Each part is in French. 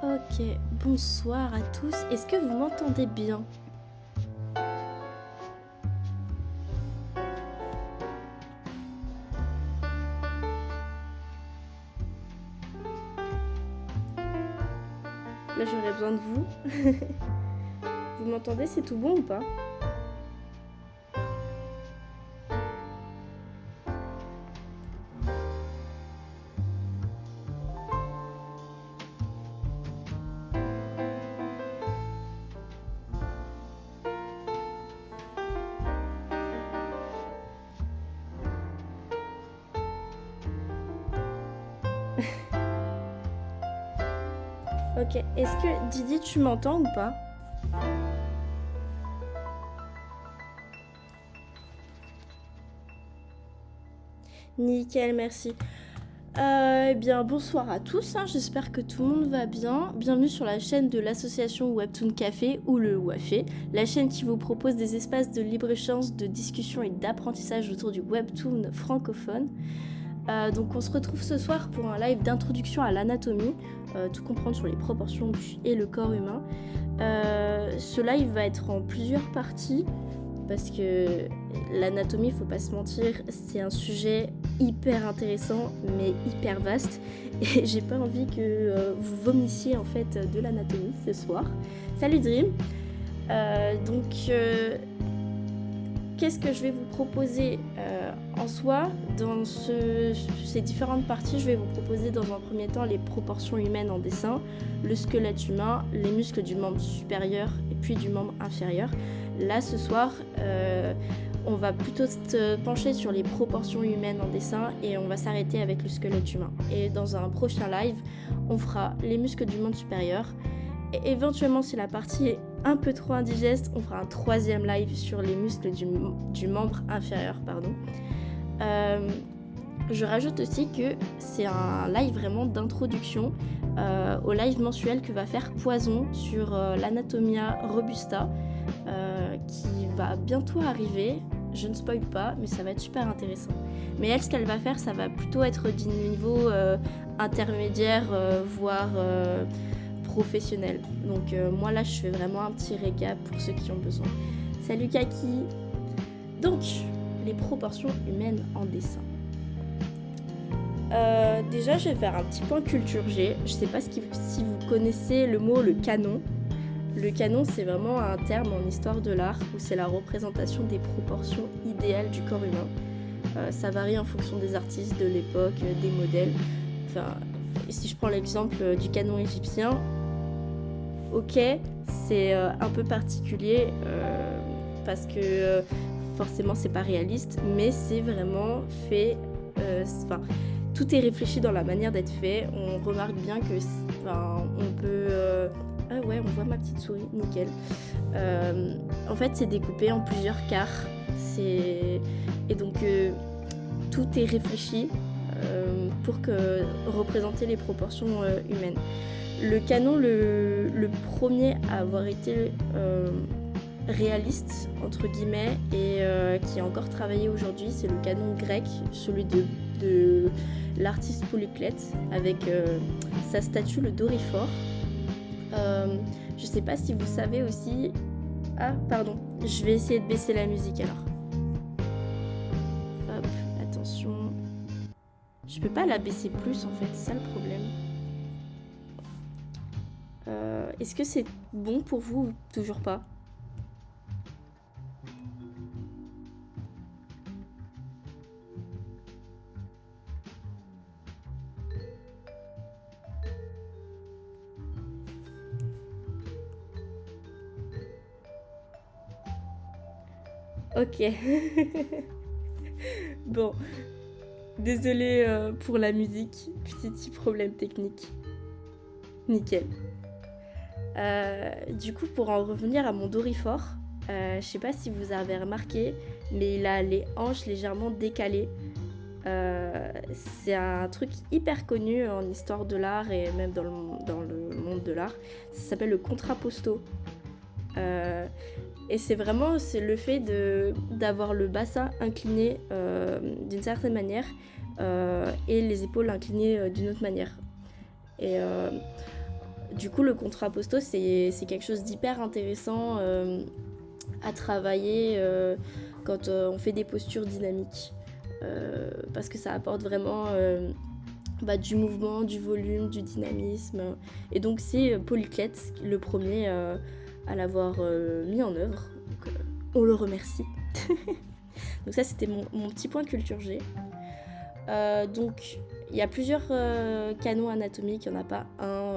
Ok, bonsoir à tous. Est-ce que vous m'entendez bien? Là, j'aurais besoin de vous. Vous m'entendez? C'est tout bon ou pas? Ok, est-ce que Didi, tu m'entends ou pas? Nickel, merci. Eh bien, bonsoir à tous, j'espère que tout le monde va bien. Bienvenue sur la chaîne de l'association Webtoon Café ou le WAFé, la chaîne qui vous propose des espaces de libre-échange, de discussion et d'apprentissage autour du Webtoon francophone. Donc on se retrouve ce soir pour un live d'introduction à l'anatomie, tout comprendre sur les proportions et le corps humain. Ce live va être en plusieurs parties parce que l'anatomie, faut pas se mentir, c'est un sujet hyper intéressant mais hyper vaste et j'ai pas envie que vous vomissiez en fait de l'anatomie ce soir. Salut Dream. Qu'est-ce que je vais vous proposer en soi dans ces différentes parties? Je vais vous proposer dans un premier temps les proportions humaines en dessin, le squelette humain, les muscles du membre supérieur et puis du membre inférieur. Là ce soir on va plutôt se pencher sur les proportions humaines en dessin et on va s'arrêter avec le squelette humain. Et dans un prochain live on fera les muscles du membre supérieur. Et éventuellement, si la partie est un peu trop indigeste, on fera un troisième live sur les muscles du membre inférieur. Je rajoute aussi que c'est un live vraiment d'introduction au live mensuel que va faire Poison sur l'Anatomia Robusta qui va bientôt arriver. Je ne spoil pas, mais ça va être super intéressant. Mais elle, ce qu'elle va faire, ça va plutôt être du niveau intermédiaire, voire professionnel. Donc moi là je fais vraiment un petit récap pour ceux qui ont besoin. Salut Kaki. Donc les proportions humaines en dessin. Déjà je vais faire un petit point culture G. Je sais pas si vous connaissez le mot le canon. Le canon c'est vraiment un terme en histoire de l'art où c'est la représentation des proportions idéales du corps humain. Ça varie en fonction des artistes, de l'époque, des modèles. Enfin, si je prends l'exemple du canon égyptien, ok, c'est un peu particulier parce que forcément c'est pas réaliste, mais c'est vraiment fait. Tout est réfléchi dans la manière d'être fait. On remarque bien que, on peut. Ah ouais, on voit ma petite souris, nickel. En fait, c'est découpé en plusieurs quarts. Et donc tout est réfléchi pour représenter les proportions humaines. Le canon, le premier à avoir été réaliste, entre guillemets, et qui est encore travaillé aujourd'hui, c'est le canon grec, celui de l'artiste Polyclète, avec sa statue, le Doryphore. Je sais pas si vous savez aussi... Ah, pardon, je vais essayer de baisser la musique alors. Hop, attention. Je peux pas la baisser plus en fait, c'est ça le problème. Est-ce que c'est bon pour vous ou toujours pas? Ok. Bon. Désolée pour la musique. Petit problème technique. Nickel. Du coup, pour en revenir à mon Doryphore, je sais pas si vous avez remarqué, mais il a les hanches légèrement décalées. C'est un truc hyper connu en histoire de l'art et même dans le monde de l'art. Ça s'appelle le contrapposto. Et c'est le fait d'avoir le bassin incliné d'une certaine manière et les épaules inclinées d'une autre manière. Et Du coup, le contrapposto, c'est quelque chose d'hyper intéressant à travailler quand on fait des postures dynamiques. Parce que ça apporte vraiment du mouvement, du volume, du dynamisme. Et donc c'est Polyclète, le premier à l'avoir mis en œuvre. Donc, on le remercie. Donc ça, c'était mon petit point culture G. Donc il y a plusieurs canons anatomiques, il n'y en a pas un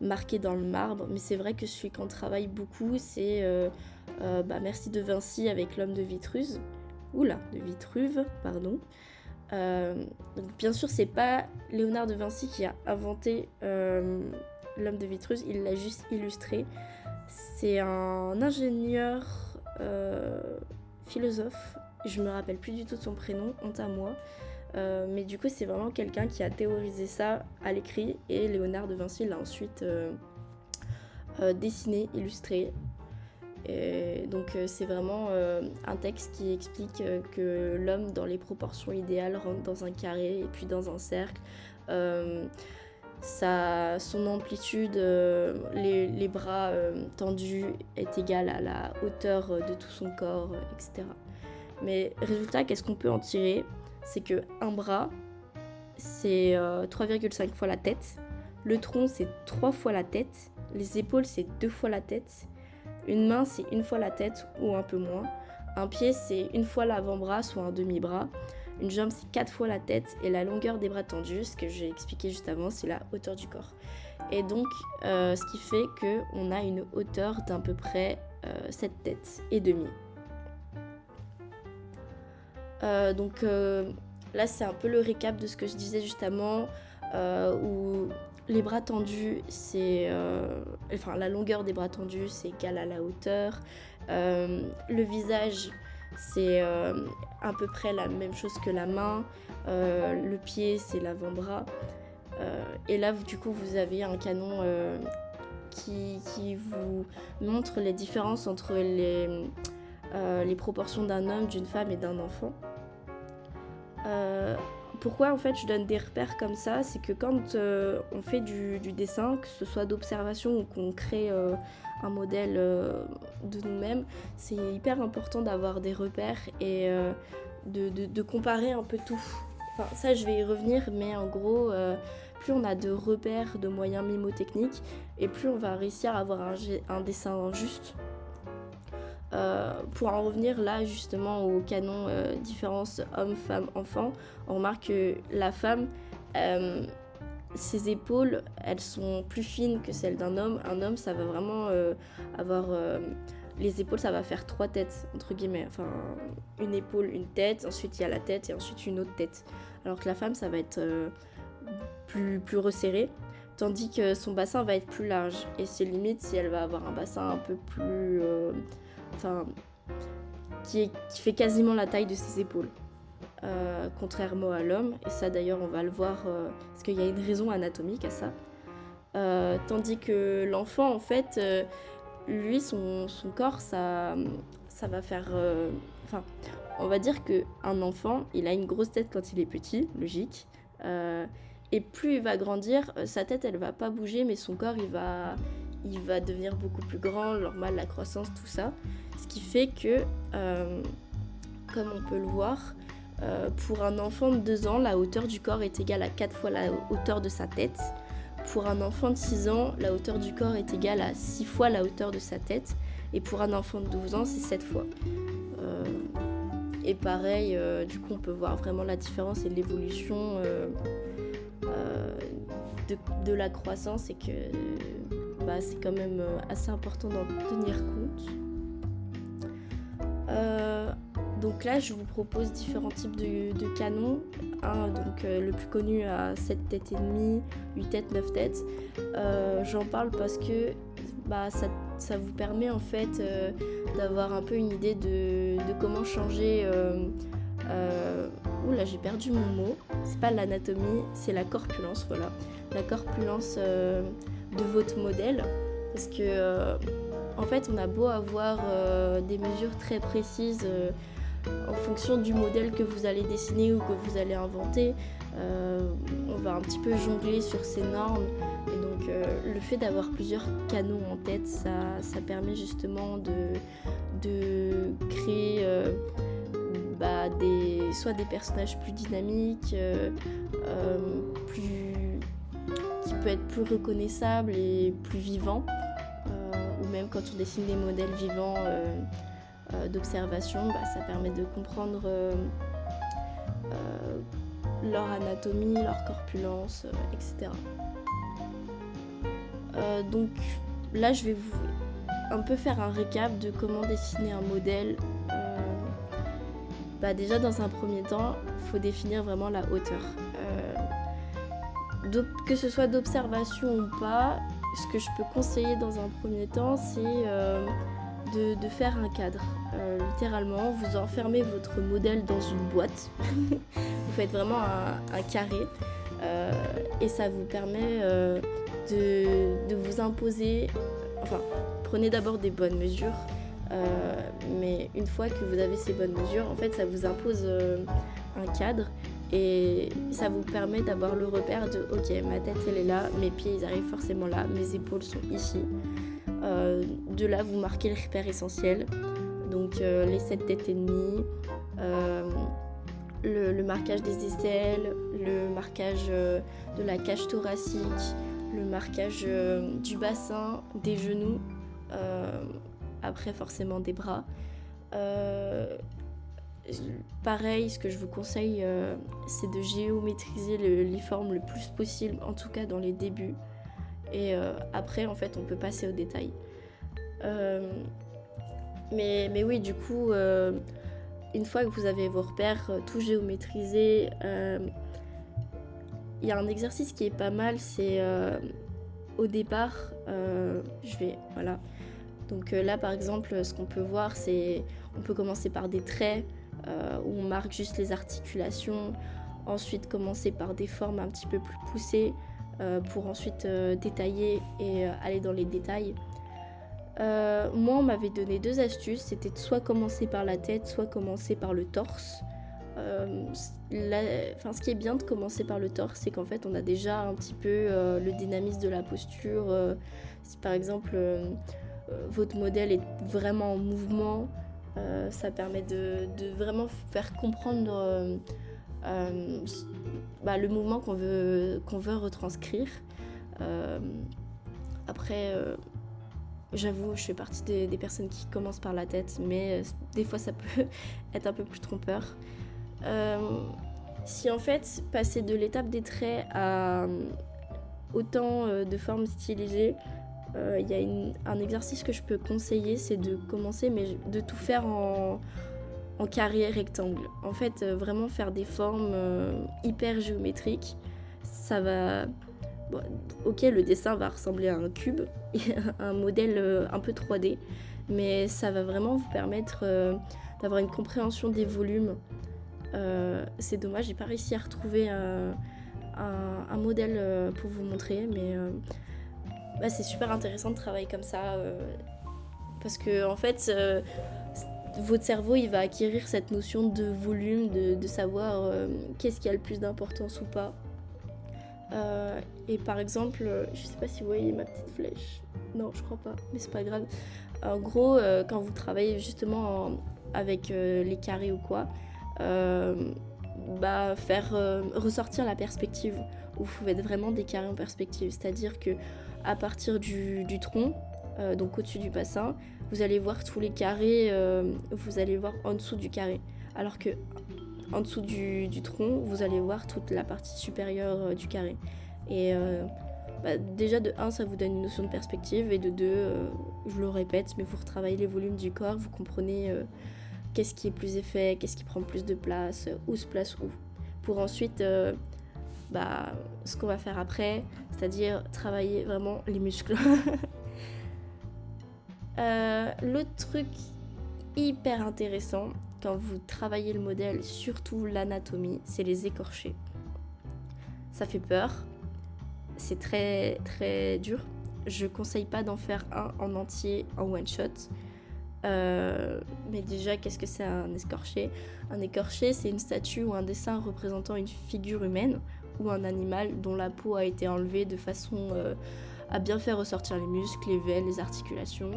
marqué dans le marbre, mais c'est vrai que celui qu'on travaille beaucoup, c'est Merci de Vinci avec l'homme de Vitruve. De Vitruve, pardon. Donc bien sûr, c'est pas Léonard de Vinci qui a inventé l'homme de Vitruve, il l'a juste illustré. C'est un ingénieur philosophe, je me rappelle plus du tout de son prénom, honte à moi. Mais du coup, c'est vraiment quelqu'un qui a théorisé ça à l'écrit et Léonard de Vinci l'a ensuite dessiné, illustré. Et donc c'est vraiment un texte qui explique que l'homme dans les proportions idéales rentre dans un carré et puis dans un cercle. Son amplitude, les bras tendus est égale à la hauteur de tout son corps, etc. Mais résultat, qu'est-ce qu'on peut en tirer ? C'est qu'un bras, c'est 3,5 fois la tête. Le tronc, c'est 3 fois la tête. Les épaules, c'est 2 fois la tête. Une main, c'est 1 fois la tête ou un peu moins. Un pied, c'est 1 fois l'avant-bras, soit un demi-bras. Une jambe, c'est 4 fois la tête. Et la longueur des bras tendus, ce que j'ai expliqué juste avant, c'est la hauteur du corps. Et donc, ce qui fait qu'on a une hauteur d'à peu près 7 têtes et demi. Donc là, c'est un peu le récap de ce que je disais juste avant, où les bras tendus, la longueur des bras tendus, c'est égal à la hauteur. Le visage, c'est à peu près la même chose que la main. Le pied, c'est l'avant-bras. Et là, du coup, vous avez un canon qui vous montre les différences entre les proportions d'un homme, d'une femme et d'un enfant. Pourquoi en fait je donne des repères comme ça, c'est que quand on fait du dessin, que ce soit d'observation ou qu'on crée un modèle de nous-mêmes, c'est hyper important d'avoir des repères et de comparer un peu tout. Enfin, ça je vais y revenir, mais en gros, plus on a de repères, de moyens mimotechniques, et plus on va réussir à avoir un dessin juste. Pour en revenir là justement au canon différence homme, femme, enfant, on remarque que la femme, ses épaules, elles sont plus fines que celles d'un homme. Un homme, ça va vraiment avoir... les épaules, ça va faire 3 têtes, entre guillemets. Enfin, une épaule, une tête, ensuite il y a la tête et ensuite une autre tête. Alors que la femme, ça va être plus resserré, tandis que son bassin va être plus large. Et c'est limite si elle va avoir un bassin un peu plus... qui fait quasiment la taille de ses épaules, contrairement à l'homme, et ça d'ailleurs on va le voir parce qu'il y a une raison anatomique à ça, tandis que l'enfant en fait, lui son corps ça va faire, on va dire qu'un enfant il a une grosse tête quand il est petit, logique, et plus il va grandir, sa tête elle va pas bouger mais son corps il va devenir beaucoup plus grand, normal, la croissance, tout ça. Ce qui fait que, comme on peut le voir, pour un enfant de 2 ans, la hauteur du corps est égale à 4 fois la hauteur de sa tête. Pour un enfant de 6 ans, la hauteur du corps est égale à 6 fois la hauteur de sa tête. Et pour un enfant de 12 ans, c'est 7 fois. Et pareil, du coup, on peut voir vraiment la différence et l'évolution de la croissance et que c'est quand même assez important d'en tenir compte. Donc là, je vous propose différents types de canons. Le plus connu à 7 têtes et demie, 8 têtes, 9 têtes. J'en parle parce que ça vous permet en fait d'avoir un peu une idée de comment changer... Là j'ai perdu mon mot. C'est pas l'anatomie, c'est la corpulence, voilà. La corpulence de votre modèle. Parce que en fait on a beau avoir des mesures très précises en fonction du modèle que vous allez dessiner ou que vous allez inventer, on va un petit peu jongler sur ces normes. Et donc le fait d'avoir plusieurs canons en tête, ça permet justement de créer soit des personnages plus dynamiques, qui peut être plus reconnaissable et plus vivant, ou même quand on dessine des modèles vivants d'observation, ça permet de comprendre leur anatomie, leur corpulence, etc. Donc là, je vais vous un peu faire un récap de comment dessiner un modèle. Déjà, dans un premier temps, il faut définir vraiment la hauteur. Que ce soit d'observation ou pas, ce que je peux conseiller dans un premier temps, c'est de faire un cadre. Littéralement, vous enfermez votre modèle dans une boîte. Vous faites vraiment un carré. Et ça vous permet de vous imposer... Enfin, prenez d'abord des bonnes mesures. Mais une fois que vous avez ces bonnes mesures, en fait, ça vous impose un cadre. Et ça vous permet d'avoir le repère de « Ok, ma tête, elle est là, mes pieds, ils arrivent forcément là, mes épaules sont ici. » De là, vous marquez le repère essentiel. Donc, les 7 têtes et demie, le marquage des aisselles, le marquage de la cage thoracique, le marquage du bassin, des genoux, après forcément des bras. Pareil, ce que je vous conseille, c'est de géométriser l'iforme le plus possible, en tout cas dans les débuts. Et après, en fait, on peut passer au détail. Mais oui, du coup, une fois que vous avez vos repères tout géométrisés, il y a un exercice qui est pas mal, c'est au départ, voilà. Donc là, par exemple, ce qu'on peut voir, c'est on peut commencer par des traits où on marque juste les articulations, ensuite commencer par des formes un petit peu plus poussées pour ensuite détailler et aller dans les détails. Moi, on m'avait donné 2 astuces, c'était de soit commencer par la tête, soit commencer par le torse. Ce qui est bien de commencer par le torse, c'est qu'en fait, on a déjà un petit peu le dynamisme de la posture. Si par exemple, votre modèle est vraiment en mouvement, ça permet de vraiment faire comprendre le mouvement qu'on veut retranscrire. Après, j'avoue, je fais partie des personnes qui commencent par la tête, mais des fois ça peut être un peu plus trompeur. Si en fait, passer de l'étape des traits à autant de formes stylisées, il y a un exercice que je peux conseiller, c'est de commencer, mais de tout faire en carré rectangle. En fait, vraiment faire des formes hyper géométriques. Ça va... Bon, ok, le dessin va ressembler à un cube, un modèle un peu 3D, mais ça va vraiment vous permettre d'avoir une compréhension des volumes. C'est dommage, j'ai pas réussi à retrouver un modèle pour vous montrer, mais c'est super intéressant de travailler comme ça, parce que en fait votre cerveau il va acquérir cette notion de volume, de savoir qu'est-ce qui a le plus d'importance ou pas. Et par exemple, je sais pas si vous voyez ma petite flèche, non je crois pas, mais c'est pas grave. En gros, quand vous travaillez justement avec les carrés ou quoi, faire ressortir la perspective, où vous faites vraiment des carrés en perspective, c'est-à-dire que à partir du tronc, donc au-dessus du bassin, vous allez voir tous les carrés, vous allez voir en dessous du carré, alors que en dessous du tronc, vous allez voir toute la partie supérieure du carré. Et déjà de 1, ça vous donne une notion de perspective, et de 2, je le répète, mais vous retravaillez les volumes du corps, vous comprenez qu'est-ce qui est plus épais, qu'est-ce qui prend plus de place, où se place où. Pour ensuite, ce qu'on va faire après, c'est-à-dire travailler vraiment les muscles. L'autre truc hyper intéressant quand vous travaillez le modèle, surtout l'anatomie, c'est les écorchés. Ça fait peur, c'est très très dur. Je conseille pas d'en faire un en entier en one shot. Mais déjà, qu'est-ce que c'est un escorché ? Un écorché, c'est une statue ou un dessin représentant une figure humaine ou un animal dont la peau a été enlevée de façon à bien faire ressortir les muscles, les veines, les articulations.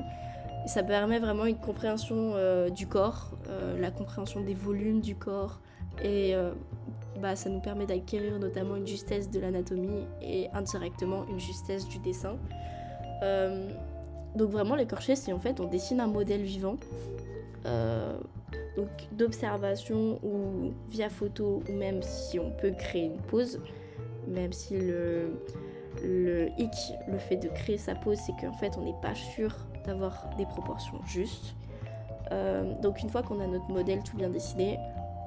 Et ça permet vraiment une compréhension du corps, la compréhension des volumes du corps, et ça nous permet d'acquérir notamment une justesse de l'anatomie et indirectement une justesse du dessin. Donc vraiment l'écorché, c'est en fait on dessine un modèle vivant, donc d'observation ou via photo, ou même si on peut créer une pose, même si le hic, le fait de créer sa pose, c'est qu'en fait on n'est pas sûr d'avoir des proportions justes. Donc une fois qu'on a notre modèle tout bien dessiné,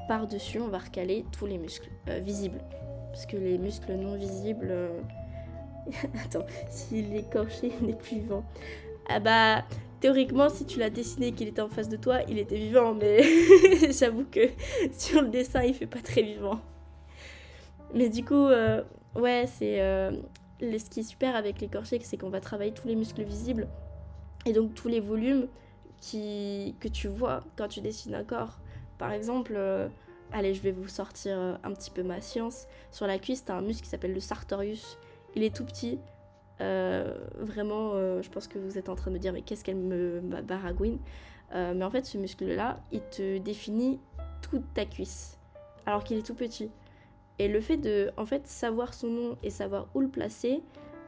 par-dessus on va recaler tous les muscles visibles, parce que les muscles non visibles... Attends, si l'écorché n'est plus vivant... Ah bah, théoriquement, si tu l'as dessiné et qu'il était en face de toi, il était vivant, mais j'avoue que sur le dessin, il fait pas très vivant. Mais du coup, ouais, c'est... ce qui est super avec l'écorché, c'est qu'on va travailler tous les muscles visibles, et donc tous les volumes que tu vois quand tu dessines un corps. Par exemple, allez, je vais vous sortir un petit peu ma science. Sur la cuisse, t'as un muscle qui s'appelle le sartorius. Il est tout petit. Vraiment, je pense que vous êtes en train de me dire mais qu'est-ce qu'elle me baragouine, mais en fait ce muscle là il te définit toute ta cuisse alors qu'il est tout petit, et le fait de en fait savoir son nom et savoir où le placer,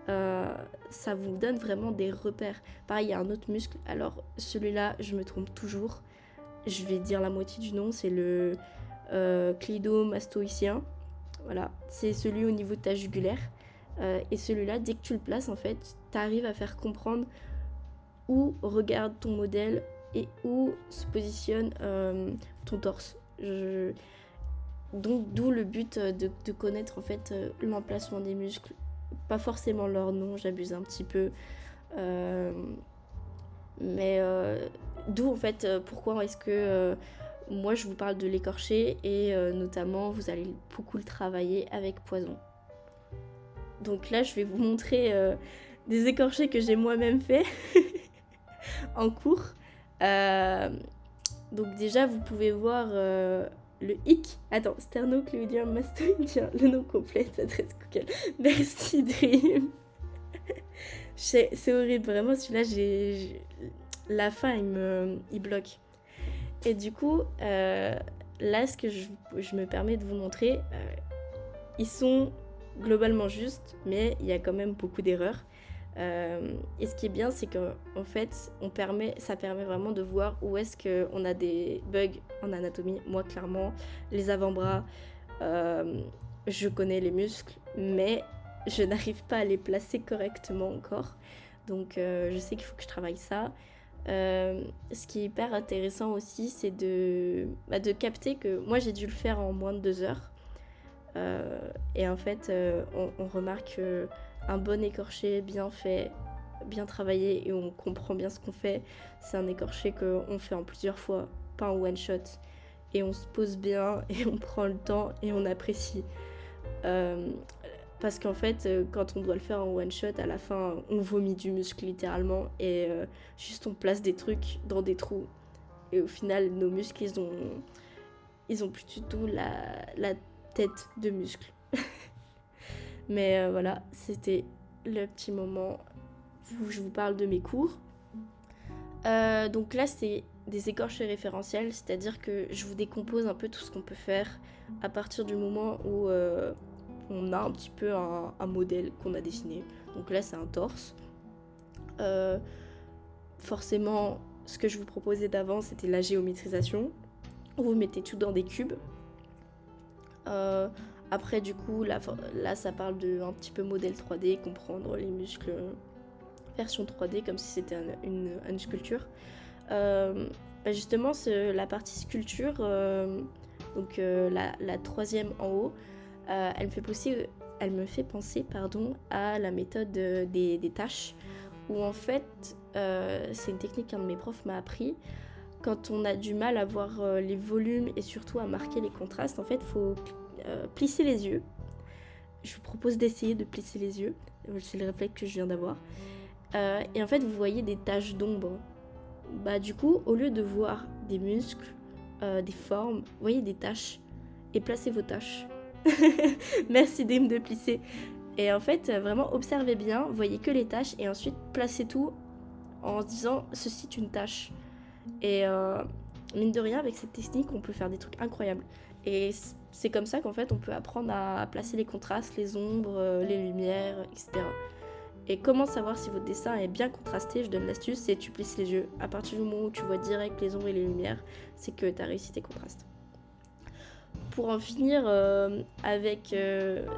ça vous donne vraiment des repères. Pareil, il y a un autre muscle, alors celui-là je me trompe toujours, je vais dire la moitié du nom, c'est le cléidomastoïcien. Voilà, c'est celui au niveau de ta jugulaire. Et celui-là, dès que tu le places, en fait, t'arrives à faire comprendre où regarde ton modèle et où se positionne ton torse. Donc, d'où le but de connaître en fait l'emplacement des muscles. Pas forcément leur nom, j'abuse un petit peu. Mais d'où en fait pourquoi est-ce que moi je vous parle de l'écorché, et notamment vous allez beaucoup le travailler avec Poison. Donc là, je vais vous montrer des écorchés que j'ai moi-même fait en cours. Donc déjà, vous pouvez voir le hic. Attends, sternocléidien mastoïdien, le nom complet, adresse Google. Merci Dream. C'est horrible, vraiment, celui-là, la fin, il bloque. Et du coup, là, ce que je me permets de vous montrer, ils sont globalement juste, mais il y a quand même beaucoup d'erreurs. Et ce qui est bien, c'est qu'en fait, ça permet vraiment de voir où est-ce qu'on a des bugs en anatomie. Moi, clairement, les avant-bras, je connais les muscles, mais je n'arrive pas à les placer correctement encore. Donc, je sais qu'il faut que je travaille ça. Ce qui est hyper intéressant aussi, c'est de capter que moi, j'ai dû le faire en moins de 2 heures. Et en fait, on remarque qu'un bon écorché bien fait, bien travaillé, et on comprend bien ce qu'on fait, c'est un écorché qu'on fait en plusieurs fois, pas en one shot, et on se pose bien et on prend le temps et on apprécie, parce qu'en fait quand on doit le faire en one shot, à la fin on vomit du muscle littéralement, et juste on place des trucs dans des trous, et au final nos muscles ils ont plus du tout la tête de muscle. Mais voilà, c'était le petit moment où je vous parle de mes cours. Donc là, c'est des écorchés référentiels, c'est-à-dire que je vous décompose un peu tout ce qu'on peut faire à partir du moment où on a un petit peu un modèle qu'on a dessiné. Donc là, c'est un torse. Forcément, ce que je vous proposais d'avant, c'était la géométrisation. Vous mettez tout dans des cubes. Après, du coup, là, ça parle de un petit peu modèle 3D, comprendre les muscles version 3D, comme si c'était une sculpture. Justement, la partie sculpture, donc la troisième en haut, elle me fait penser à la méthode des tâches, où en fait, c'est une technique qu'un de mes profs m'a appris. Quand on a du mal à voir les volumes et surtout à marquer les contrastes, en fait, il faut plisser les yeux. Je vous propose d'essayer de plisser les yeux. C'est le réflexe que je viens d'avoir. Et en fait, vous voyez des taches d'ombre Bah du coup, au lieu de voir des muscles, des formes, voyez des taches et placez vos taches. Merci Dim de plisser. Et en fait, vraiment observez bien, voyez que les taches et ensuite placez tout en se disant ceci est une tache. Et mine de rien, avec cette technique, on peut faire des trucs incroyables. Et c'est comme ça qu'en fait, on peut apprendre à placer les contrastes, les ombres, les lumières, etc. Et comment savoir si votre dessin est bien contrasté? Je donne l'astuce, c'est tu plisses les yeux. À partir du moment où tu vois direct les ombres et les lumières, c'est que tu as réussi tes contrastes. Pour en finir avec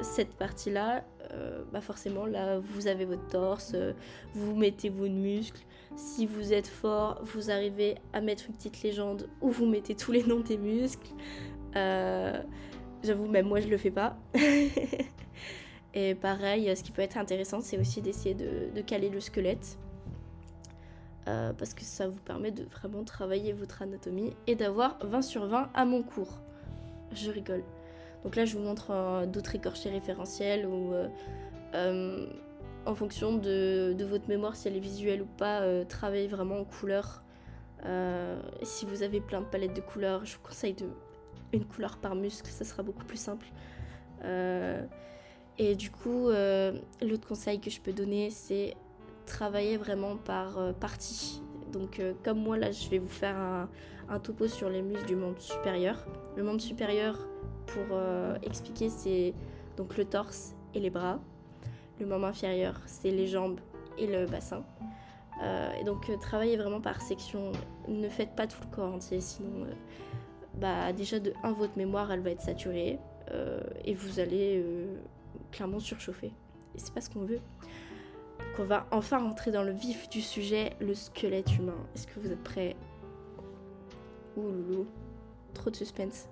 cette partie-là, bah forcément, là, vous avez votre torse, vous mettez vos muscles. Si vous êtes fort, vous arrivez à mettre une petite légende où vous mettez tous les noms des muscles. J'avoue, même moi, je le fais pas. Et pareil, ce qui peut être intéressant, c'est aussi d'essayer de caler le squelette. Parce que ça vous permet de vraiment travailler votre anatomie et d'avoir 20 sur 20 à mon cours. Je rigole. Donc là, je vous montre d'autres écorchés référentiels où, en fonction de votre mémoire, si elle est visuelle ou pas, travaillez vraiment en couleurs. Si vous avez plein de palettes de couleurs, je vous conseille une couleur par muscle, ça sera beaucoup plus simple. Et du coup, l'autre conseil que je peux donner, c'est travailler vraiment par partie. Donc comme moi, là, je vais vous faire un topo sur les muscles du membre supérieur. Le membre supérieur, pour expliquer, c'est donc le torse et les bras. Le membre inférieur, c'est les jambes et le bassin. Et donc travaillez vraiment par section. Ne faites pas tout le corps entier, sinon déjà de 1, votre mémoire, elle va être saturée. Et vous allez clairement surchauffer. Et c'est pas ce qu'on veut. Donc on va enfin rentrer dans le vif du sujet, le squelette humain. Est-ce que vous êtes prêts? Ouh loulou, trop de suspense.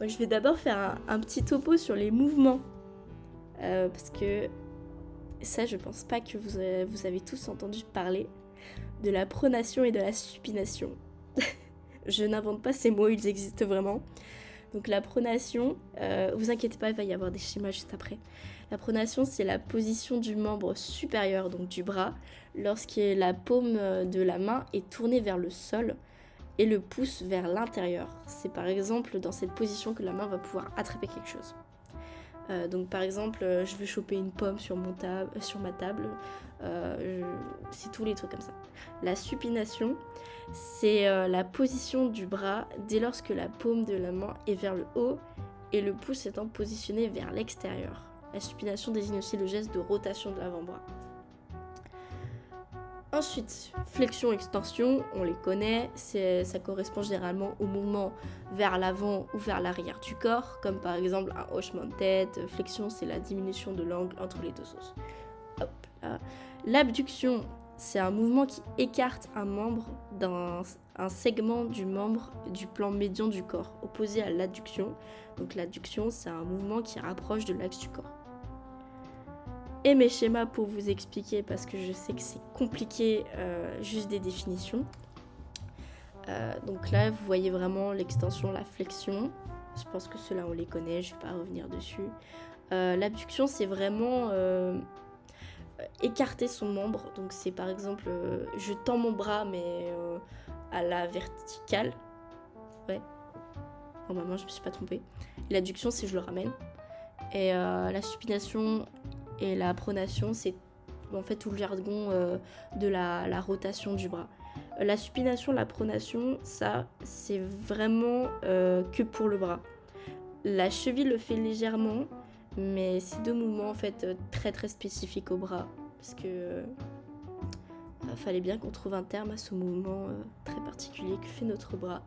Donc je vais d'abord faire un petit topo sur les mouvements. Parce que ça, je pense pas que vous avez tous entendu parler de la pronation et de la supination. Je n'invente pas ces mots, ils existent vraiment. Donc la pronation, vous inquiétez pas, il va y avoir des schémas juste après. La pronation, c'est la position du membre supérieur, donc du bras, lorsque la paume de la main est tournée vers le sol et le pouce vers l'intérieur. C'est par exemple dans cette position que la main va pouvoir attraper quelque chose. Donc par exemple, je veux choper une pomme sur ma table, c'est tous les trucs comme ça. La supination, c'est la position du bras dès lors que la paume de la main est vers le haut et le pouce étant positionné vers l'extérieur. La supination désigne aussi le geste de rotation de l'avant-bras. Ensuite, flexion-extension, on les connaît, ça correspond généralement au mouvement vers l'avant ou vers l'arrière du corps, comme par exemple un hochement de tête. Flexion, c'est la diminution de l'angle entre les deux os. Hop là. L'abduction, c'est un mouvement qui écarte un membre d'un segment du membre du plan médian du corps, opposé à l'adduction. Donc l'adduction, c'est un mouvement qui rapproche de l'axe du corps. Et mes schémas pour vous expliquer, parce que je sais que c'est compliqué, juste des définitions. Donc là, vous voyez vraiment l'extension, la flexion. Je pense que ceux-là, on les connaît, je ne vais pas revenir dessus. L'abduction, c'est vraiment écarter son membre. Donc c'est par exemple, je tends mon bras, mais à la verticale. Ouais. Normalement, je ne me suis pas trompée. L'adduction, c'est je le ramène. Et la supination et la pronation, c'est en fait tout le jargon de la rotation du bras. La supination, la pronation, ça, c'est vraiment que pour le bras. La cheville le fait légèrement, mais c'est deux mouvements en fait très très spécifiques au bras. Parce que fallait bien qu'on trouve un terme à ce mouvement très particulier que fait notre bras.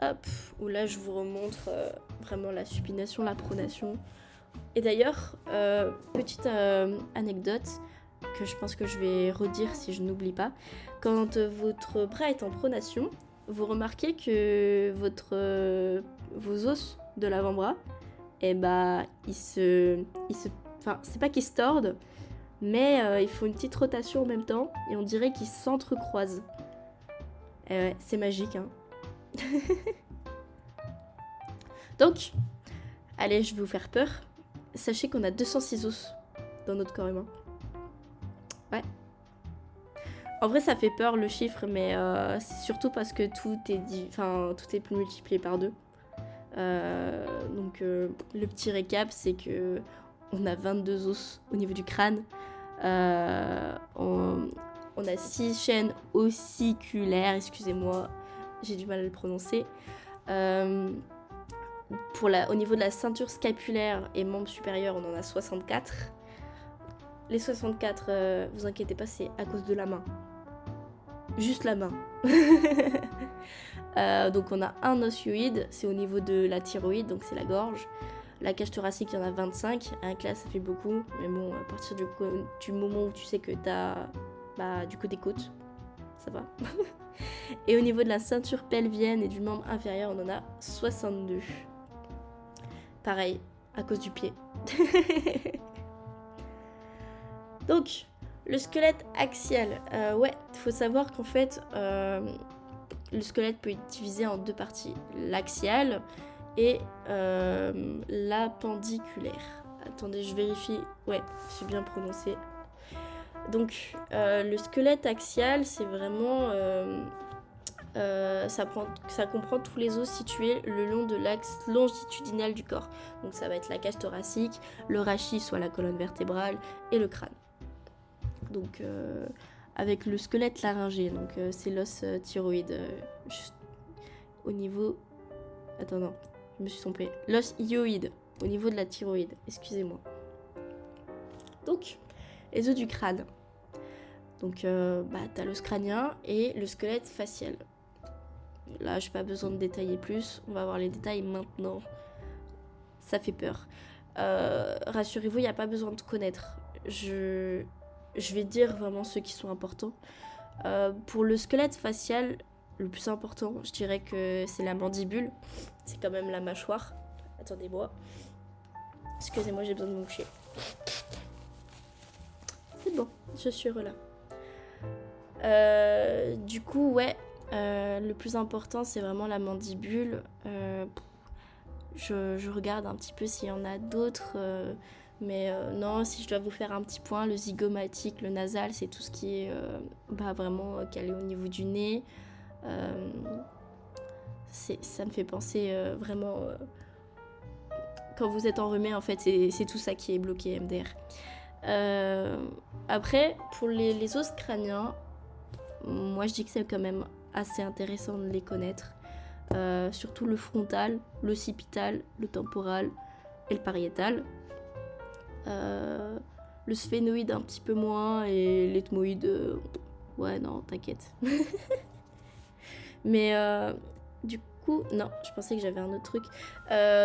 Hop, où là je vous remontre vraiment la supination, la pronation. Et d'ailleurs, petite anecdote que je pense que je vais redire si je n'oublie pas. Quand votre bras est en pronation, vous remarquez que vos os de l'avant-bras, enfin, c'est pas qu'ils se tordent, mais ils font une petite rotation en même temps et on dirait qu'ils s'entrecroisent. Et ouais, c'est magique, hein. Donc, allez, je vais vous faire peur. Sachez qu'on a 206 os dans notre corps humain. Ouais. En vrai, ça fait peur le chiffre, mais c'est surtout parce que tout est multiplié par 2. Donc le petit récap, c'est que on a 22 os au niveau du crâne. On a 6 chaînes ossiculaires, excusez-moi, j'ai du mal à le prononcer. Au niveau de la ceinture scapulaire et membre supérieur, on en a 64. Les 64, vous inquiétez pas, c'est à cause de la main. Juste la main. Donc on a un os hyoïde, c'est au niveau de la thyroïde, donc c'est la gorge. La cage thoracique, il y en a 25. Un là, ça fait beaucoup. Mais bon, à partir du moment où tu sais que t'as du côté côte, ça va. Et au niveau de la ceinture pelvienne et du membre inférieur, on en a 62. Pareil, à cause du pied. Donc, le squelette axial. Ouais, il faut savoir qu'en fait, le squelette peut être divisé en 2 parties. L'axial et l'appendiculaire. Attendez, je vérifie. Ouais, j'ai bien prononcé. Donc, le squelette axial, c'est vraiment... ça comprend tous les os situés le long de l'axe longitudinal du corps. Donc ça va être la cage thoracique, le rachis, soit la colonne vertébrale, et le crâne. Donc avec le squelette laryngé, donc c'est l'os thyroïde. Juste au niveau... Attends, non, je me suis trompée. L'os hyoïde, au niveau de la thyroïde, excusez-moi. Donc, les os du crâne. Donc t'as l'os crânien et le squelette facial. Là, j'ai pas besoin de détailler plus. On va voir les détails maintenant. Ça fait peur. Rassurez-vous, il n'y a pas besoin de connaître. Je vais dire vraiment ceux qui sont importants. Pour le squelette facial, le plus important, je dirais que c'est la mandibule. C'est quand même la mâchoire. Attendez-moi. Excusez-moi, j'ai besoin de me moucher. C'est bon, je suis relâ. Du coup, ouais. Le plus important, c'est vraiment la mandibule. Je regarde un petit peu s'il y en a d'autres. Mais non, si je dois vous faire un petit point, le zygomatique, le nasal, c'est tout ce qui est vraiment calé au niveau du nez. Ça me fait penser vraiment... quand vous êtes enrhumé, en fait, c'est tout ça qui est bloqué, MDR. Après, pour les os crâniens, moi je dis que c'est quand même assez intéressant de les connaître. Surtout le frontal, l'occipital, le temporal et le pariétal. Le sphénoïde un petit peu moins et l'ethmoïde, ouais non, t'inquiète. Mais du coup, non, je pensais que j'avais un autre truc.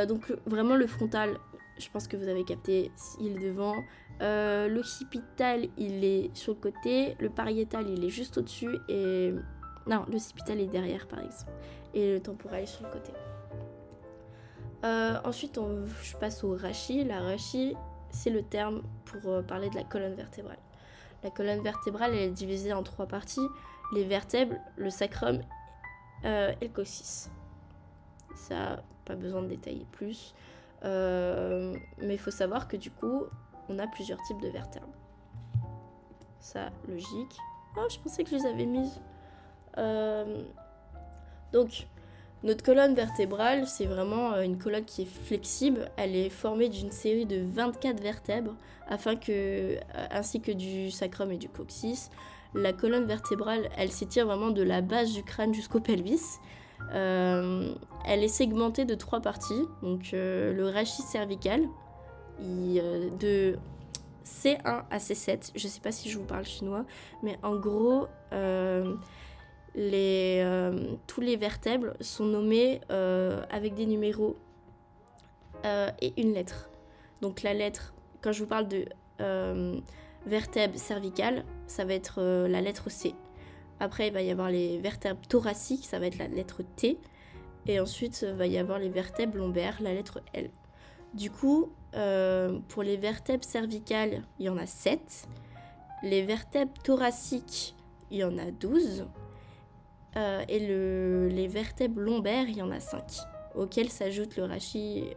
Donc vraiment le frontal, je pense que vous avez capté, il est devant. L'occipital, il est sur le côté. Le pariétal, il est juste au-dessus. Et non, l'occipital est derrière, par exemple. Et le temporal est sur le côté. Ensuite, je passe au rachis. La rachis, c'est le terme pour parler de la colonne vertébrale. La colonne vertébrale, elle est divisée en 3 parties. Les vertèbres, le sacrum et le coccyx. Ça, pas besoin de détailler plus. Mais il faut savoir que du coup, on a plusieurs types de vertèbres. Ça, logique. Oh, je pensais que je les avais mises. Donc, notre colonne vertébrale, c'est vraiment une colonne qui est flexible. Elle est formée d'une série de 24 vertèbres, ainsi que du sacrum et du coccyx. La colonne vertébrale, elle s'étire vraiment de la base du crâne jusqu'au pelvis. Elle est segmentée de 3 parties. Donc, le rachis cervical, de C1 à C7. Je sais pas si je vous parle chinois, mais en gros... tous les vertèbres sont nommés avec des numéros et une lettre. Donc la lettre, quand je vous parle de vertèbres cervicales, ça va être la lettre C. Après, il va y avoir les vertèbres thoraciques, ça va être la lettre T. Et ensuite, il va y avoir les vertèbres lombaires, la lettre L. Du coup, pour les vertèbres cervicales, il y en a 7. Les vertèbres thoraciques, il y en a 12. Et les vertèbres lombaires, il y en a 5, auxquelles s'ajoute le rachis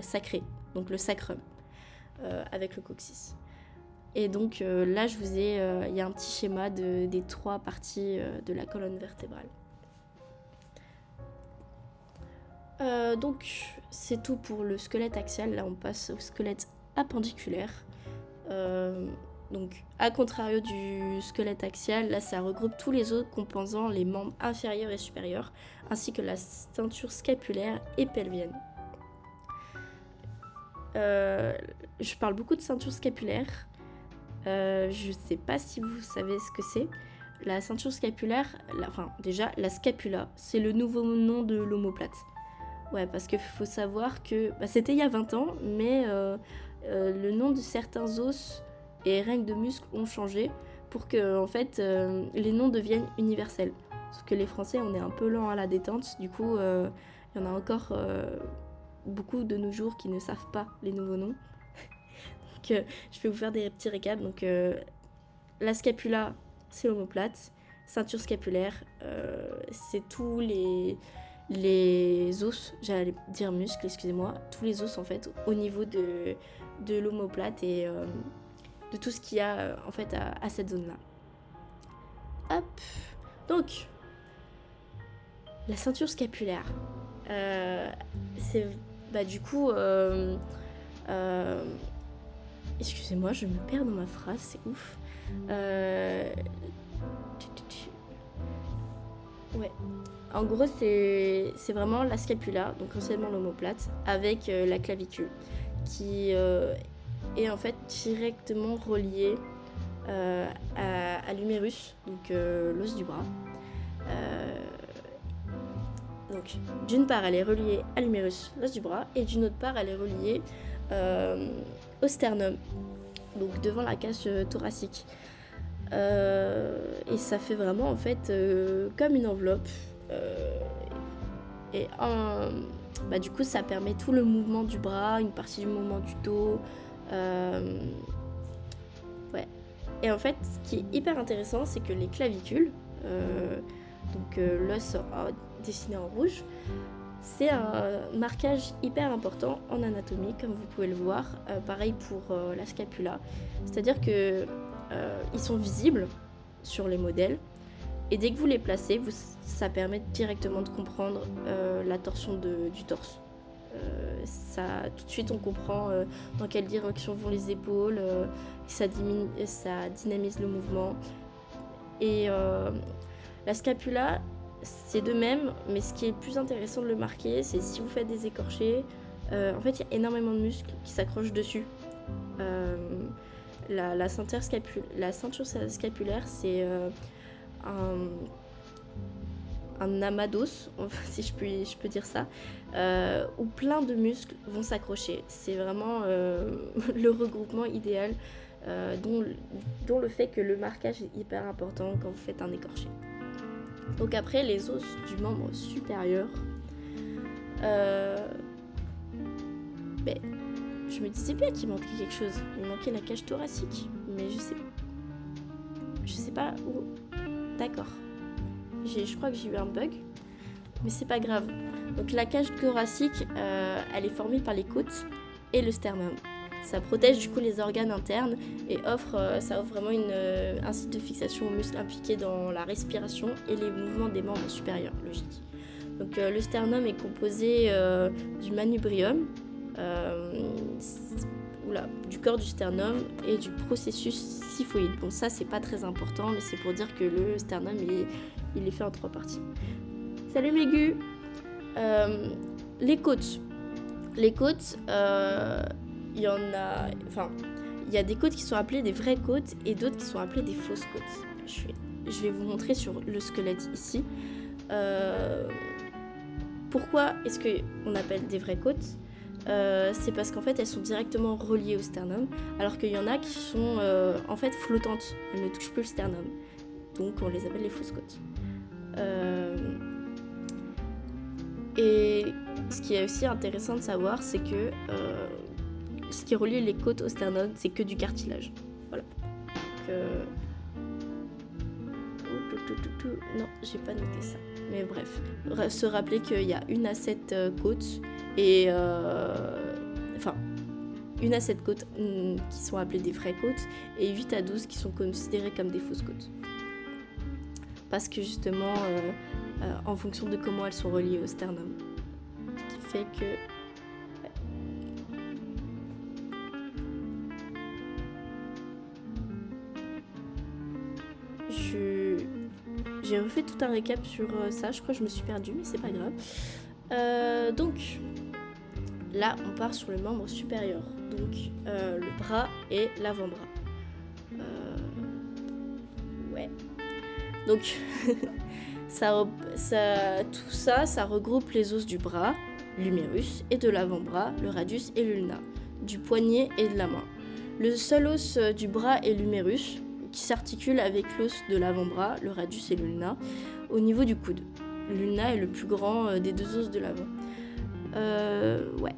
sacré, donc le sacrum, avec le coccyx. Et donc là, il y a un petit schéma des 3 parties de la colonne vertébrale. Donc c'est tout pour le squelette axial. Là, on passe au squelette appendiculaire. Donc, à contrario du squelette axial, là, ça regroupe tous les os composant les membres inférieurs et supérieurs, ainsi que la ceinture scapulaire et pelvienne. Je parle beaucoup de ceinture scapulaire. Je sais pas si vous savez ce que c'est. La ceinture scapulaire, déjà, la scapula, c'est le nouveau nom de l'omoplate. Ouais, parce qu'il faut savoir que c'était il y a 20 ans, mais le nom de certains os et règles de muscles ont changé pour que en fait, les noms deviennent universels. Parce que les Français, on est un peu lents à la détente, du coup, il y en a encore beaucoup de nos jours qui ne savent pas les nouveaux noms. Donc, je vais vous faire des petits récaps. Donc, la scapula, c'est l'omoplate. Ceinture scapulaire, c'est tous les os, j'allais dire muscles, excusez-moi, tous les os en fait au niveau de l'omoplate et de tout ce qu'il y a en fait à cette zone-là. Hop. Donc, la ceinture scapulaire, c'est du coup, excusez-moi, je me perds dans ma phrase, c'est ouf. Ouais. En gros, c'est vraiment la scapula, donc anciennement l'omoplate, avec la clavicule, qui est en fait directement reliée à l'humérus, donc l'os du bras. Donc, d'une part, elle est reliée à l'humérus, l'os du bras, et d'une autre part, elle est reliée au sternum, donc devant la cage thoracique. Et ça fait vraiment en fait comme une enveloppe. Du coup, ça permet tout le mouvement du bras, une partie du mouvement du dos. Ouais. Et en fait, ce qui est hyper intéressant, c'est que les clavicules, l'os dessiné en rouge, c'est un marquage hyper important en anatomie, comme vous pouvez le voir. Pareil pour la scapula. C'est-à-dire que ils sont visibles sur les modèles. Et dès que vous les placez, ça permet directement de comprendre la torsion du torse. Tout de suite, on comprend dans quelle direction vont les épaules, ça dynamise le mouvement. Et la scapula, c'est de même, mais ce qui est plus intéressant de le marquer, c'est si vous faites des écorchés, en fait, il y a énormément de muscles qui s'accrochent dessus. La ceinture scapulaire, c'est un amas d'os, si je peux dire ça, où plein de muscles vont s'accrocher. C'est vraiment le regroupement idéal, dont le fait que le marquage est hyper important quand vous faites un écorché. Donc après, les os du membre supérieur, je me disais bien qu'il manquait quelque chose. Il manquait la cage thoracique, mais je sais pas où. D'accord. Je crois que j'ai eu un bug, mais c'est pas grave. Donc la cage thoracique, elle est formée par les côtes et le sternum. Ça protège du coup les organes internes et ça offre vraiment un site de fixation aux muscles impliqués dans la respiration et les mouvements des membres supérieurs, logique. Donc le sternum est composé du manubrium, du corps du sternum et du processus xiphoïde. Bon, ça c'est pas très important, mais c'est pour dire que le sternum il est fait en 3 parties. Salut Mégu. Les côtes. Il y a des côtes qui sont appelées des vraies côtes et d'autres qui sont appelées des fausses côtes. Je vais vous montrer sur le squelette ici. Pourquoi est-ce qu'on appelle des vraies côtes ? C'est parce qu'en fait elles sont directement reliées au sternum, alors qu'il y en a qui sont en fait flottantes, elles ne touchent plus le sternum, donc on les appelle les fausses côtes. Et ce qui est aussi intéressant de savoir, c'est que ce qui relie les côtes au sternum, c'est que du cartilage. Voilà. Non, j'ai pas noté ça. Mais bref, se rappeler qu'il y a 1 à 7 côtes et 1 à 7 côtes qui sont appelées des vraies côtes et 8 à 12 qui sont considérées comme des fausses côtes. Parce que justement, en fonction de comment elles sont reliées au sternum. Ce qui fait que... J'ai refait tout un récap sur ça, je crois que je me suis perdue, mais c'est pas grave. Donc, là, on part sur le membre supérieur, donc le bras et l'avant-bras. Ouais. Donc, tout ça, ça regroupe les os du bras, l'humérus, et de l'avant-bras, le radius et l'ulna, du poignet et de la main. Le seul os du bras est l'humérus, qui s'articule avec l'os de l'avant-bras, le radius et l'ulna, au niveau du coude. L'ulna est le plus grand des 2 os de l'avant. Ouais.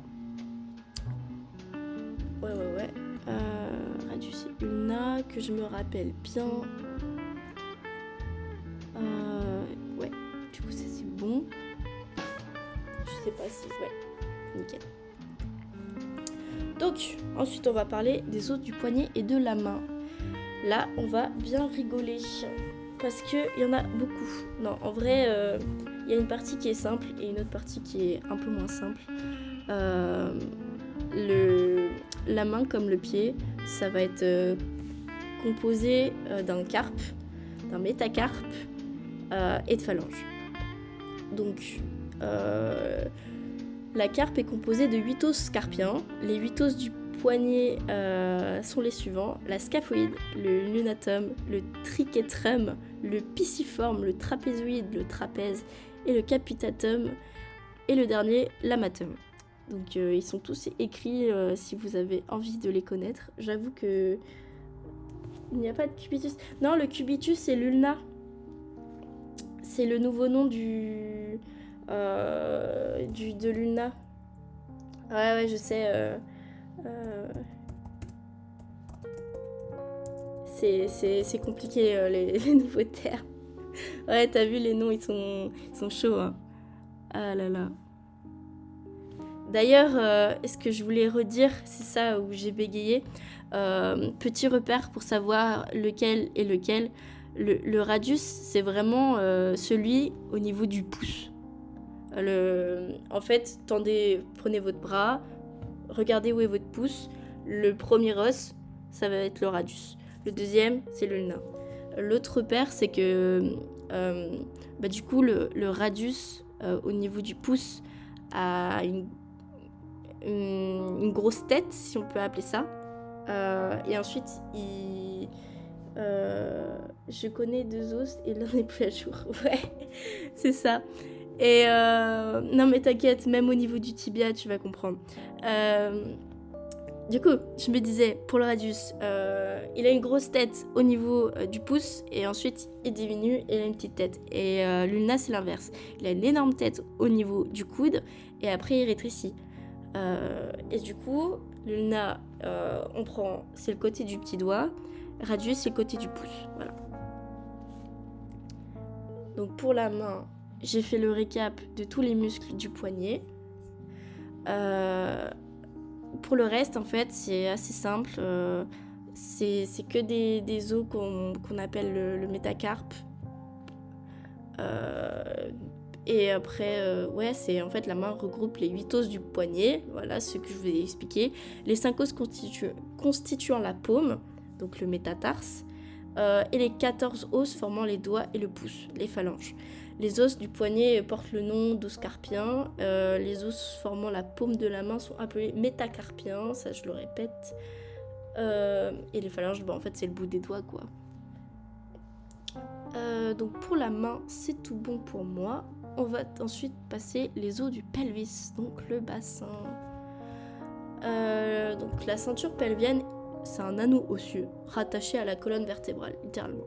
Radius et ulna, que je me rappelle bien. Ouais, du coup ça c'est bon. Je sais pas si... Ouais, nickel. Donc, ensuite on va parler des os du poignet et de la main. Là, on va bien rigoler parce qu'il y en a beaucoup. Non, en vrai, il y a une partie qui est simple et une autre partie qui est un peu moins simple. La main comme le pied, ça va être composé d'un carpe, d'un métacarpe et de phalanges. Donc, la carpe est composée de 8 os carpiens. Les 8 os du poignets sont les suivants: la scaphoïde, le lunatum, le triquetrum, le pisiforme, le trapézoïde, le trapèze et le capitatum, et le dernier, l'amatum. Donc ils sont tous écrits si vous avez envie de les connaître. J'avoue que il n'y a pas de cubitus. Non, le cubitus c'est l'ulna. C'est le nouveau nom de l'ulna. Ouais, je sais. C'est compliqué les nouveaux termes. Ouais, t'as vu, les noms ils sont chauds. Hein. Ah là là. D'ailleurs, ce que je voulais redire, c'est ça où j'ai bégayé. Petit repère pour savoir lequel est lequel. Le radius, c'est vraiment celui au niveau du pouce. En fait, prenez votre bras, regardez où est votre pouce. Le premier os, ça va être le radius. Le deuxième, c'est l'ulna. L'autre repère, c'est que du coup, le radius au niveau du pouce a une grosse tête, si on peut appeler ça. Et ensuite, je connais 2 os et l'un n'est plus à jour. Ouais, c'est ça. Et non mais t'inquiète, même au niveau du tibia, tu vas comprendre. Du coup, je me disais, pour le radius, il a une grosse tête au niveau du pouce et ensuite il diminue et il a une petite tête. Et l'ulna, c'est l'inverse. Il a une énorme tête au niveau du coude et après il rétrécit. Et du coup, l'ulna, c'est le côté du petit doigt, radius, c'est le côté du pouce. Voilà. Donc pour la main, j'ai fait le récap de tous les muscles du poignet. Pour le reste, en fait, c'est assez simple. C'est que des os qu'on appelle le métacarpe. Et après, c'est en fait la main regroupe les 8 os du poignet. Voilà ce que je vous ai expliqué. Les 5 os constituant la paume, donc le métatarse. Et les 14 os formant les doigts et le pouce, les phalanges. Les os du poignet portent le nom d'os carpiens. Les os formant la paume de la main sont appelés métacarpiens, ça je le répète. Et les phalanges, en fait c'est le bout des doigts quoi. Donc pour la main, c'est tout bon pour moi. On va ensuite passer les os du pelvis, donc le bassin. Donc la ceinture pelvienne, c'est un anneau osseux rattaché à la colonne vertébrale, littéralement.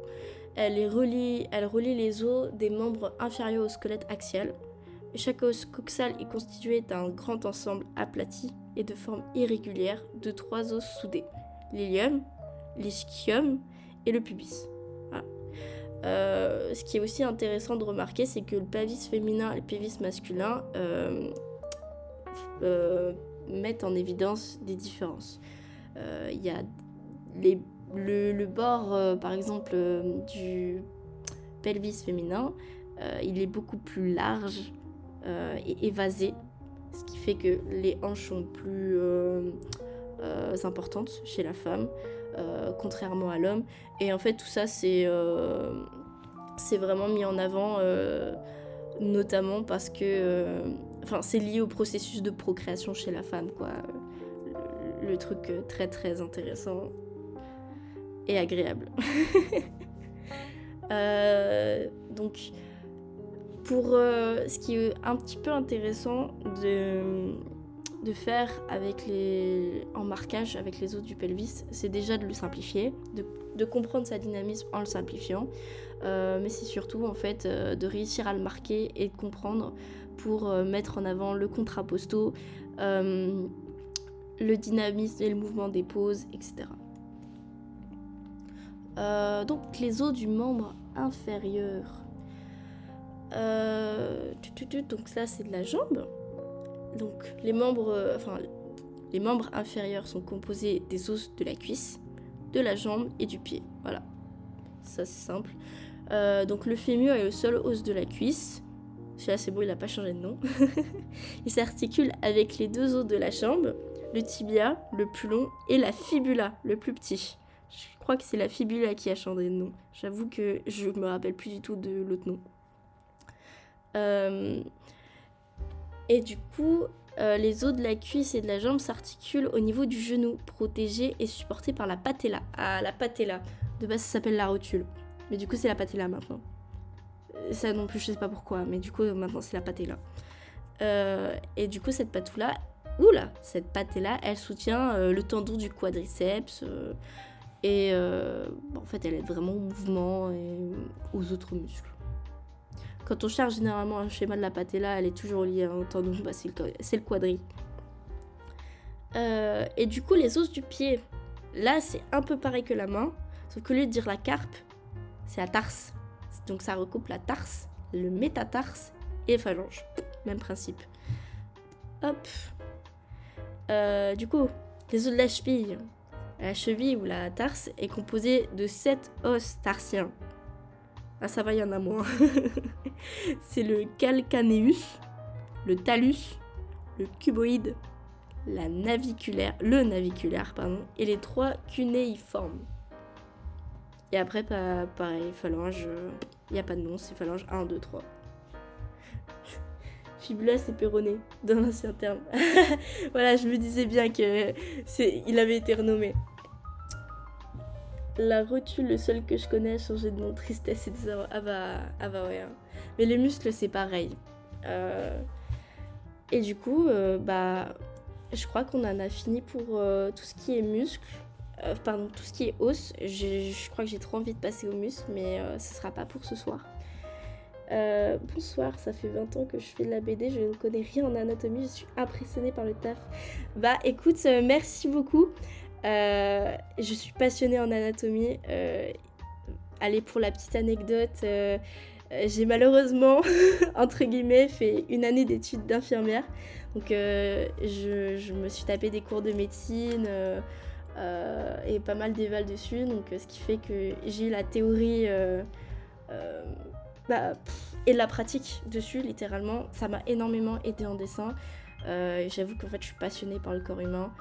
Elle relie les os des membres inférieurs au squelette axial. Chaque os coxal est constitué d'un grand ensemble aplati et de forme irrégulière de 3 os soudés. L'ilium, l'ischium et le pubis. Voilà. Ce qui est aussi intéressant de remarquer, c'est que le pelvis féminin et le pelvis masculin mettent en évidence des différences. Il y a le bord, par exemple, du pelvis féminin, il est beaucoup plus large et évasé, ce qui fait que les hanches sont plus importantes chez la femme, contrairement à l'homme. Et en fait, tout ça, c'est vraiment mis en avant, notamment parce que c'est lié au processus de procréation chez la femme, quoi. Le truc très très intéressant et agréable. Donc, pour ce qui est un petit peu intéressant de faire en marquage avec les os du pelvis, c'est déjà de le simplifier, de comprendre sa dynamisme en le simplifiant, mais c'est surtout en fait de réussir à le marquer et de comprendre pour mettre en avant le contrapposto, le dynamisme et le mouvement des poses, etc. Donc les os du membre inférieur. Donc ça c'est de la jambe. Donc les membres inférieurs sont composés des os de la cuisse, de la jambe et du pied. Voilà, ça c'est simple. Donc le fémur est le seul os de la cuisse. Celui-là c'est beau, il n'a pas changé de nom. Il s'articule avec les deux os de la jambe, le tibia, le plus long, et la fibula, le plus petit. Je crois que c'est la fibula qui a changé de nom. J'avoue que je me rappelle plus du tout de l'autre nom. Et du coup, les os de la cuisse et de la jambe s'articulent au niveau du genou, protégés et supportés par la patella. Ah, la patella. De base, ça s'appelle la rotule. Mais du coup, c'est la patella maintenant. Ça non plus, je sais pas pourquoi, mais du coup, maintenant, c'est la patella. Et du coup, cette patella, elle soutient le tendon du quadriceps. En fait, elle aide vraiment au mouvement et aux autres muscles. Quand on cherche généralement un schéma de la patella, elle est toujours liée à un tendon, c'est le quadri. Et du coup, les os du pied, là, c'est un peu pareil que la main, sauf qu'au lieu de dire la carpe, c'est la tarse. Donc ça recoupe la tarse, le métatarse et phalange. Même principe. Hop. Du coup, les os de la cheville. La cheville ou la tarse est composée de 7 os tarsiens. Ah ça va, il y en a moins. C'est le calcaneus, le talus, le cuboïde, le naviculaire, et les 3 cunéiformes. Et après, pareil, phalange, il n'y a pas de nom, c'est phalange 1, 2, 3. Fibula, c'est péroné, dans l'ancien terme. Voilà, je me disais bien il avait été renommé. La rotule, le seul que je connais, a changé de nom. Tristesse et désarroi. Ah bah ouais. Hein. Mais les muscles, c'est pareil. Et du coup, je crois qu'on en a fini pour tout ce qui est muscles. Tout ce qui est os. Je crois que j'ai trop envie de passer aux muscles, mais ce sera pas pour ce soir. Bonsoir, ça fait 20 ans que je fais de la BD, je ne connais rien en anatomie, je suis impressionnée par le taf. Bah écoute, merci beaucoup. Je suis passionnée en anatomie. Allez, pour la petite anecdote, j'ai malheureusement, entre guillemets, fait une année d'études d'infirmière. Donc je me suis tapé des cours de médecine et pas mal d'éval dessus. Donc ce qui fait que j'ai la théorie et la pratique dessus, littéralement. Ça m'a énormément aidé en dessin. J'avoue qu'en fait, je suis passionnée par le corps humain.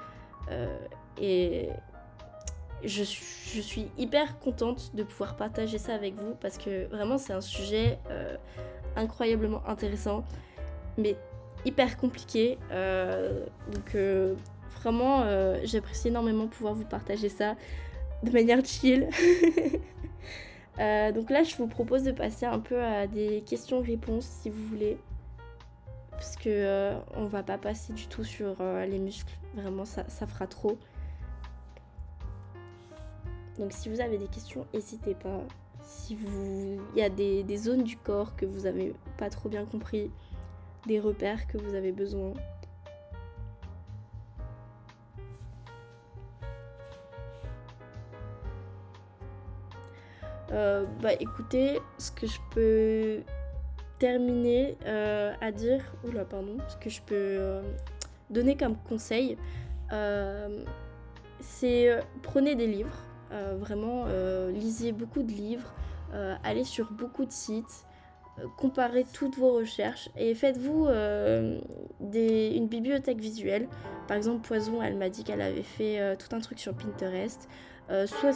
Et je suis hyper contente de pouvoir partager ça avec vous parce que vraiment c'est un sujet incroyablement intéressant mais hyper compliqué, donc vraiment j'apprécie énormément pouvoir vous partager ça de manière chill. Donc là je vous propose de passer un peu à des questions-réponses si vous voulez, parce que on va pas passer du tout sur les muscles, vraiment ça fera trop. Donc si vous avez des questions, n'hésitez pas. Il y a des zones du corps que vous avez pas trop bien compris, des repères que vous avez besoin. Écoutez, ce que je peux terminer à dire... ce que je peux donner comme conseil, c'est prenez des livres, vraiment lisez beaucoup de livres, allez sur beaucoup de sites, comparez toutes vos recherches et faites-vous une bibliothèque visuelle. Par exemple, Poison, elle m'a dit qu'elle avait fait tout un truc sur Pinterest. Soit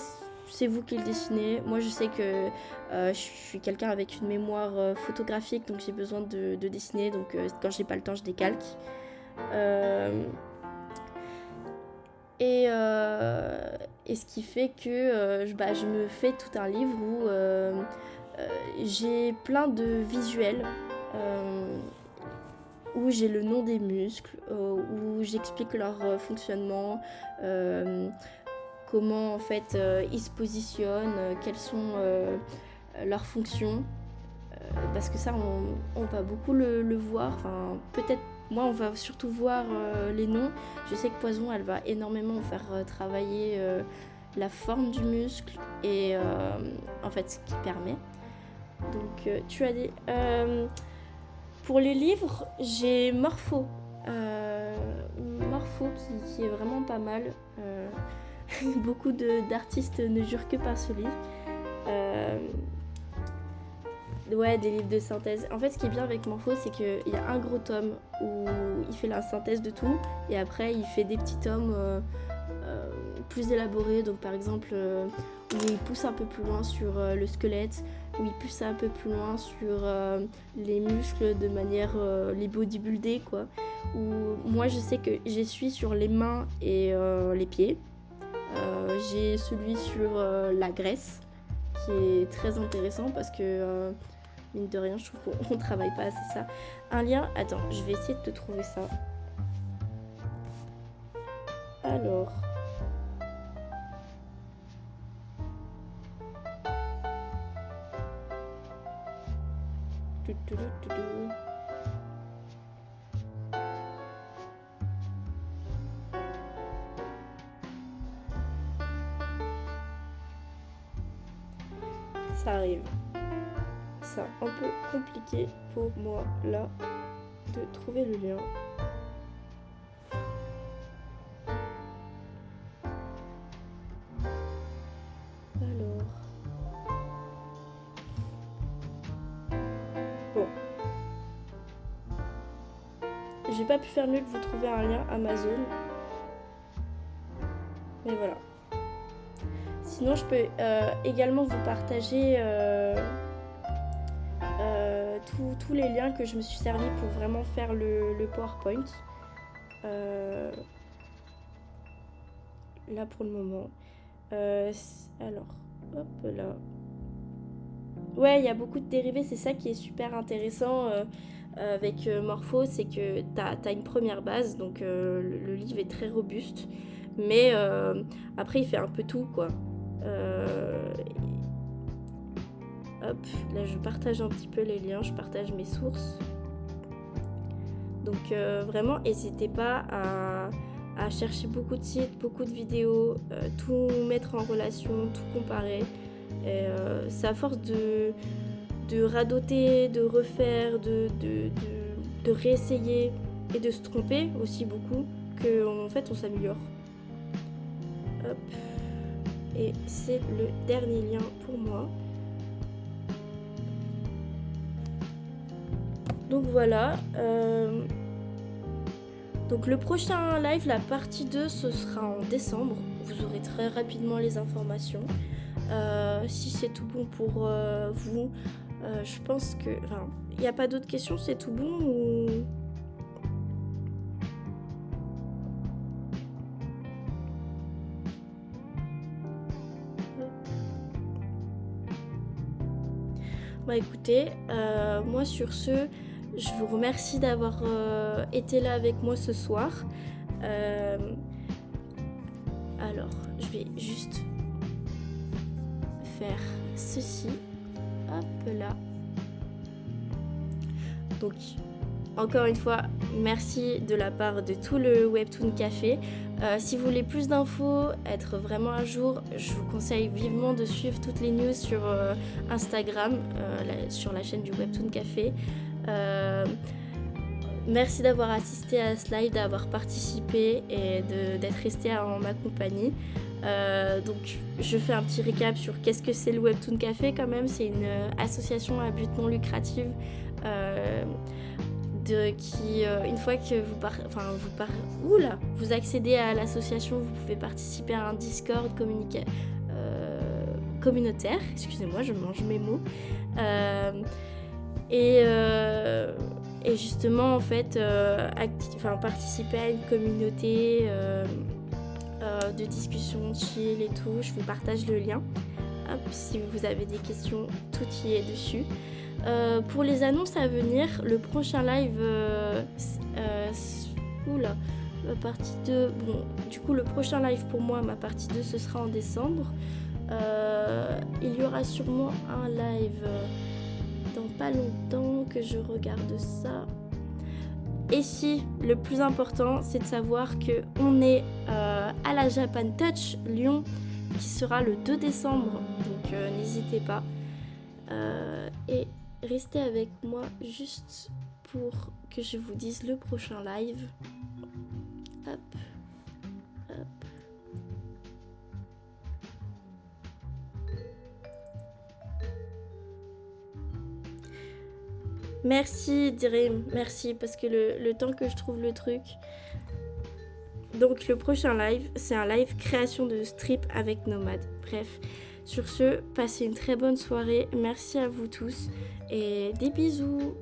c'est vous qui le dessinez. Moi, je sais que je suis quelqu'un avec une mémoire photographique, donc j'ai besoin de dessiner. Donc, quand j'ai pas le temps, je décalque. Et ce qui fait que je me fais tout un livre où j'ai plein de visuels, où j'ai le nom des muscles, où j'explique leur fonctionnement, comment en fait ils se positionnent, quelles sont leurs fonctions. Parce que ça, on va beaucoup le voir. Enfin, peut-être, moi, on va surtout voir les noms. Je sais que Poison, elle va énormément faire travailler la forme du muscle et en fait ce qui permet. Donc, tu as des... pour les livres, j'ai Morpho. Morpho qui est vraiment pas mal. Beaucoup d'artistes ne jurent que par ce livre. Ouais, des livres de synthèse. En fait, ce qui est bien avec Morpho, c'est qu'il y a un gros tome où il fait la synthèse de tout, et après, il fait des petits tomes plus élaborés. Donc, par exemple, où il pousse un peu plus loin sur le squelette, où il pousse un peu plus loin sur les muscles de manière les bodybuildés, quoi. Où moi, je sais que j'ai celui sur les mains et les pieds. J'ai celui sur la graisse, qui est très intéressant parce que mine de rien, je trouve qu'on travaille pas assez ça. Un lien, attends, je vais essayer de te trouver ça. Alors. Ça arrive. C'est un peu compliqué pour moi là de trouver le lien. Alors. Bon. J'ai pas pu faire mieux que vous trouver un lien Amazon. Mais voilà. Sinon, je peux également vous partager tous les liens que je me suis servi pour vraiment faire le PowerPoint. Là pour le moment. Alors, hop là. Ouais, il y a beaucoup de dérivés, c'est ça qui est super intéressant avec Morpho, c'est que t'as une première base, donc le livre est très robuste, mais après il fait un peu tout, quoi. Hop, là je partage un petit peu les liens, je partage mes sources. Donc vraiment, n'hésitez pas à chercher beaucoup de sites, beaucoup de vidéos, tout mettre en relation, tout comparer. C'est à force de radoter, de refaire, de réessayer et de se tromper aussi beaucoup qu'en fait on s'améliore. Hop. Et c'est le dernier lien pour moi. Donc voilà. Donc le prochain live, la partie 2, ce sera en décembre. Vous aurez très rapidement les informations. Si c'est tout bon pour vous, je pense que... Enfin, il n'y a pas d'autres questions, c'est tout bon ou... Bah écoutez, moi sur ce, je vous remercie d'avoir été là avec moi ce soir. Alors, je vais juste faire ceci. Hop là. Donc, encore une fois, merci de la part de tout le Webtoon Café. Si vous voulez plus d'infos, être vraiment à jour, je vous conseille vivement de suivre toutes les news sur Instagram, sur la chaîne du Webtoon Café. Merci d'avoir assisté à ce live, d'avoir participé et d'être resté en ma compagnie. Donc je fais un petit récap sur qu'est-ce que c'est le Webtoon Café quand même. C'est une association à but non lucratif qui, une fois que vous accédez à l'association, vous pouvez participer à un Discord communautaire. Excusez-moi, je mange mes mots. Et justement, en fait, participer à une communauté de discussion chill et tout. Je vous partage le lien. Hop, si vous avez des questions, tout y est dessus. Pour les annonces à venir, le prochain live, ma partie 2, bon, du coup le prochain live pour moi, ma partie 2, ce sera en décembre. Il y aura sûrement un live dans pas longtemps, que je regarde ça. Et si, le plus important, c'est de savoir qu'on est à la Japan Touch Lyon, qui sera le 2 décembre, donc n'hésitez pas. Et restez avec moi juste pour que je vous dise le prochain live. Hop, hop. Merci Dream, merci, parce que le temps que je trouve le truc. Donc le prochain live, c'est un live création de strip avec Nomade. Bref, sur ce, passez une très bonne soirée. Merci à vous tous et des bisous.